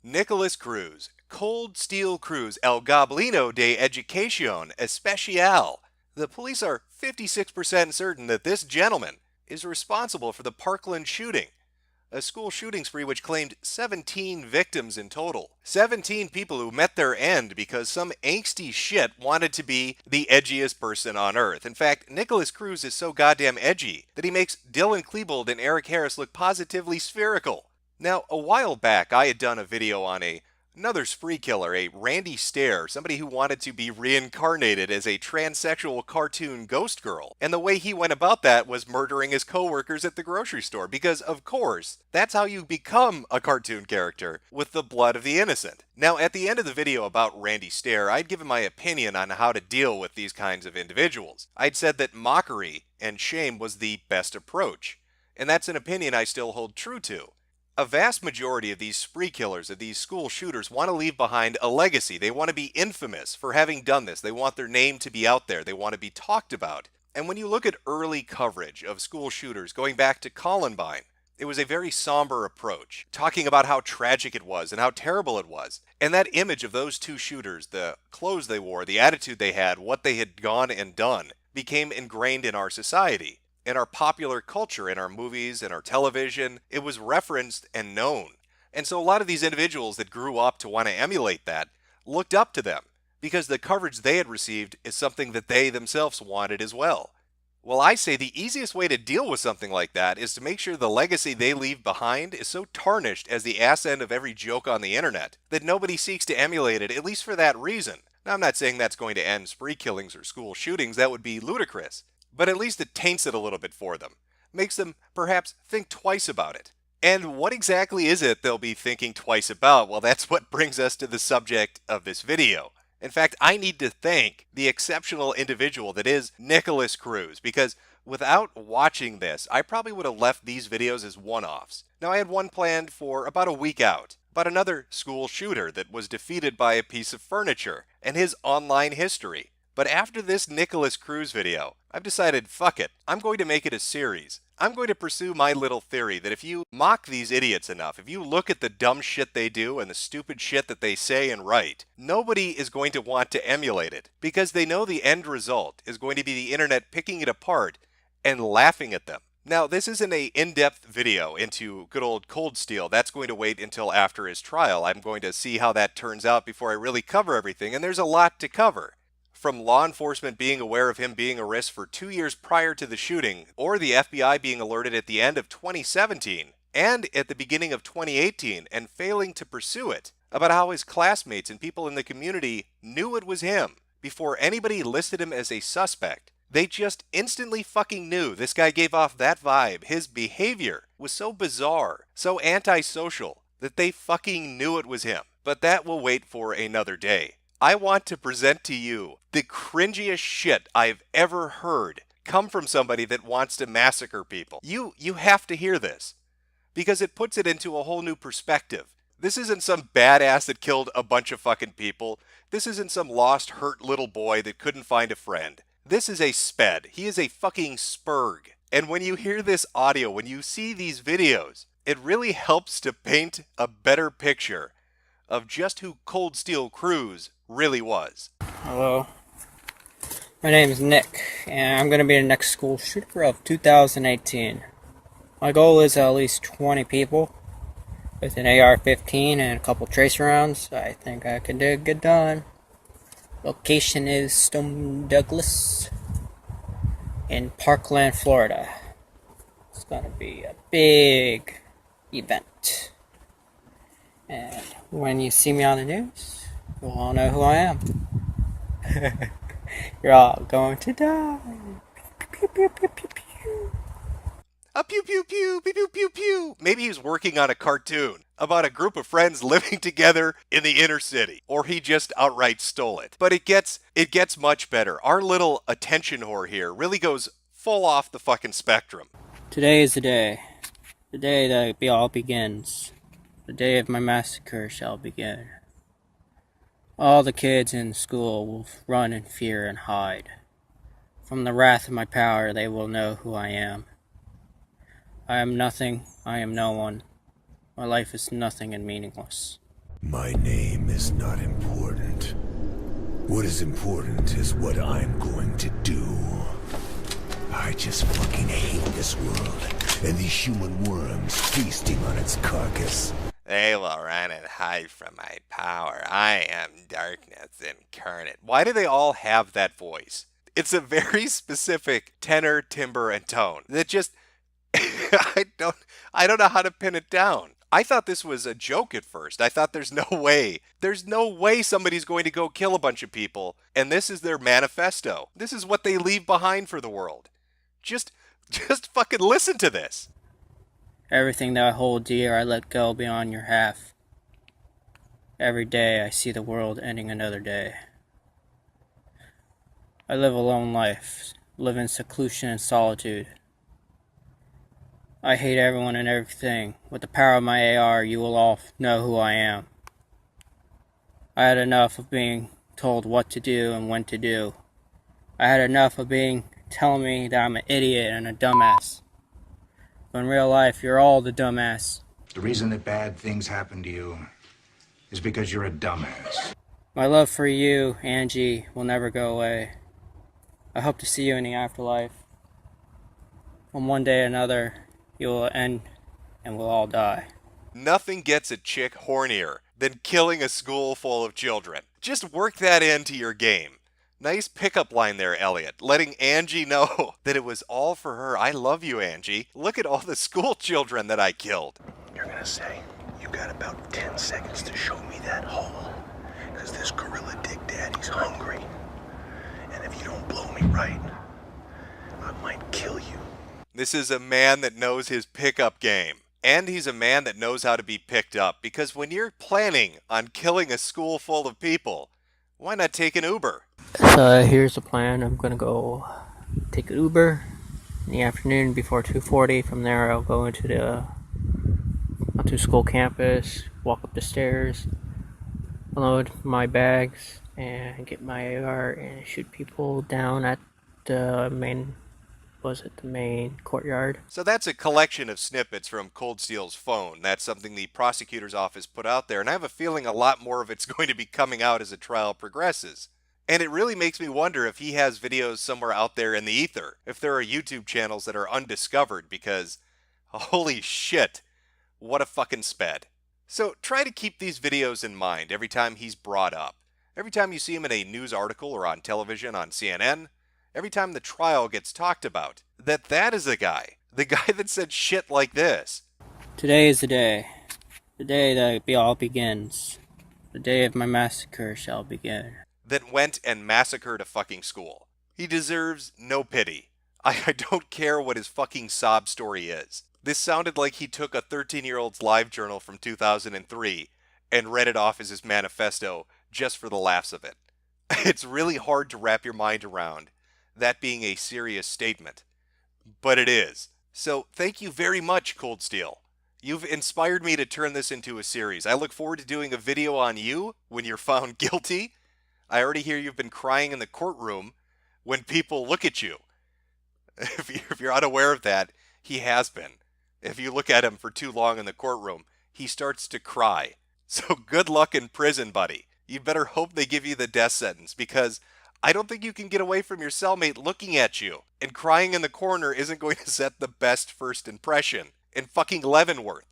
Nicholas Cruz, Coldsteel Cruz, El Goblino de Educación Especial. The police are 56% certain that this gentleman is responsible for the Parkland shooting, a school shooting spree which claimed 17 victims in total. 17 people who met their end because some angsty shit wanted to be the edgiest person on earth. In fact, Nicholas Cruz is so goddamn edgy that he makes Dylan Klebold and Eric Harris look positively spherical. Now, a while back, I had done a video on another spree killer, a Randy Stair, somebody who wanted to be reincarnated as a transsexual cartoon ghost girl. And the way he went about that was murdering his coworkers at the grocery store, because of course, that's how you become a cartoon character, with the blood of the innocent. Now, at the end of the video about Randy Stair, I'd given my opinion on how to deal with these kinds of individuals. I'd said that mockery and shame was the best approach, and that's an opinion I still hold true to. A vast majority of these spree killers, of these school shooters, want to leave behind a legacy. They want to be infamous for having done this. They want their name to be out there. They want to be talked about. And when you look at early coverage of school shooters going back to Columbine, it was a very somber approach, talking about how tragic it was and how terrible it was. And that image of those two shooters, the clothes they wore, the attitude they had, what they had gone and done, became ingrained in our society. In our popular culture, in our movies, in our television, it was referenced and known. And so a lot of these individuals that grew up to want to emulate that looked up to them because the coverage they had received is something that they themselves wanted as well. Well, I say the easiest way to deal with something like that is to make sure the legacy they leave behind is so tarnished as the ass end of every joke on the internet that nobody seeks to emulate it, at least for that reason. Now, I'm not saying that's going to end spree killings or school shootings, that would be ludicrous. But at least it taints it a little bit for them, makes them perhaps think twice about it. And what exactly is it they'll be thinking twice about? Well, that's what brings us to the subject of this video. In fact, I need to thank the exceptional individual that is Nicholas Cruz, because without watching this, I probably would have left these videos as one-offs. Now, I had one planned for about a week out, about another school shooter that was defeated by a piece of furniture, and his online history. But after this Nicholas Cruz video, I've decided, fuck it, I'm going to make it a series. I'm going to pursue my little theory that if you mock these idiots enough, if you look at the dumb shit they do and the stupid shit that they say and write, nobody is going to want to emulate it because they know the end result is going to be the internet picking it apart and laughing at them. Now, this isn't an in-depth video into good old Coldsteel. That's going to wait until after his trial. I'm going to see how that turns out before I really cover everything, and there's a lot to cover. From law enforcement being aware of him being a risk for 2 years prior to the shooting, or the FBI being alerted at the end of 2017 and at the beginning of 2018 and failing to pursue it, about how his classmates and people in the community knew it was him before anybody listed him as a suspect. They just instantly fucking knew this guy gave off that vibe. His behavior was so bizarre, so antisocial, that they fucking knew it was him. But that will wait for another day. I want to present to you the cringiest shit I've ever heard come from somebody that wants to massacre people. You have to hear this because it puts it into a whole new perspective. This isn't some badass that killed a bunch of fucking people. This isn't some lost, hurt little boy that couldn't find a friend. This is a sped. He is a fucking spurg. And when you hear this audio, when you see these videos, it really helps to paint a better picture of just who Coldsteel Cruz really was. Hello, my name is Nick, and I'm going to be the next school shooter of 2018. My goal is at least 20 people with an AR-15 and a couple tracer rounds. I think I can get done. Location is Stone Douglas in Parkland, Florida. It's going to be a big event. And when you see me on the news, you'll all know who I am. You're all going to die. Pew, pew, pew, pew, pew. A pew pew pew pew pew pew pew. Maybe he's working on a cartoon about a group of friends living together in the inner city, or he just outright stole it. But it gets much better. Our little attention whore here really goes full off the fucking spectrum. Today is the day that it all begins. The day of my massacre shall begin. All the kids in school will run in fear and hide. From the wrath of my power, they will know who I am. I am nothing, I am no one. My life is nothing and meaningless. My name is not important. What is important is what I'm going to do. I just fucking hate this world and these human worms feasting on its carcass. They will run and hide from my power. I am darkness incarnate. Why do they all have that voice? It's a very specific tenor, timbre, and tone that just I don't know how to pin it down. I thought this was a joke at first. I thought there's no way somebody's going to go kill a bunch of people, and this is their manifesto. This is what they leave behind for the world. Just fucking listen to this. Everything that I hold dear, I let go beyond your half. Every day I see the world ending another day. I live a lone life, live in seclusion and solitude. I hate everyone and everything. With the power of my AR, you will all know who I am. I had enough of being told what to do and when to do. I had enough of being telling me that I'm an idiot and a dumbass. But in real life, you're all the dumbass. The reason that bad things happen to you is because you're a dumbass. My love for you, Angie, will never go away. I hope to see you in the afterlife. On one day or another, you will end and we'll all die. Nothing gets a chick hornier than killing a school full of children. Just work that into your game. Nice pickup line there, Elliot. Letting Angie know that it was all for her. I love you, Angie. Look at all the school children that I killed. You're gonna say, you got about 10 seconds to show me that hole. Because this gorilla dick daddy's hungry. And if you don't blow me right, I might kill you. This is a man that knows his pickup game. And he's a man that knows how to be picked up. Because when you're planning on killing a school full of people, why not take an Uber? So here's the plan. I'm gonna go take an Uber in the afternoon before 2:40. From there, I'll go onto school campus, walk up the stairs, unload my bags, and get my AR and shoot people down at the main courtyard. So that's a collection of snippets from Coldsteel's phone. That's something the prosecutor's office put out there, and I have a feeling a lot more of it's going to be coming out as the trial progresses. And it really makes me wonder if he has videos somewhere out there in the ether, if there are YouTube channels that are undiscovered, because holy shit, what a fucking sped. So try to keep these videos in mind every time he's brought up. Every time you see him in a news article or on television on CNN, every time the trial gets talked about, that is the guy that said shit like this. Today is the day that it all begins. The day of my massacre shall begin. That went and massacred a fucking school. He deserves no pity. I don't care what his fucking sob story is. This sounded like he took a 13-year-old's live journal from 2003 and read it off as his manifesto just for the laughs of it. It's really hard to wrap your mind around that being a serious statement. But it is. So thank you very much, Coldsteel. You've inspired me to turn this into a series. I look forward to doing a video on you when you're found guilty. I already hear you've been crying in the courtroom when people look at you. If you're unaware of that, he has been. If you look at him for too long in the courtroom, he starts to cry. So good luck in prison, buddy. You'd better hope they give you the death sentence, because I don't think you can get away from your cellmate looking at you. And crying in the corner isn't going to set the best first impression in fucking Leavenworth.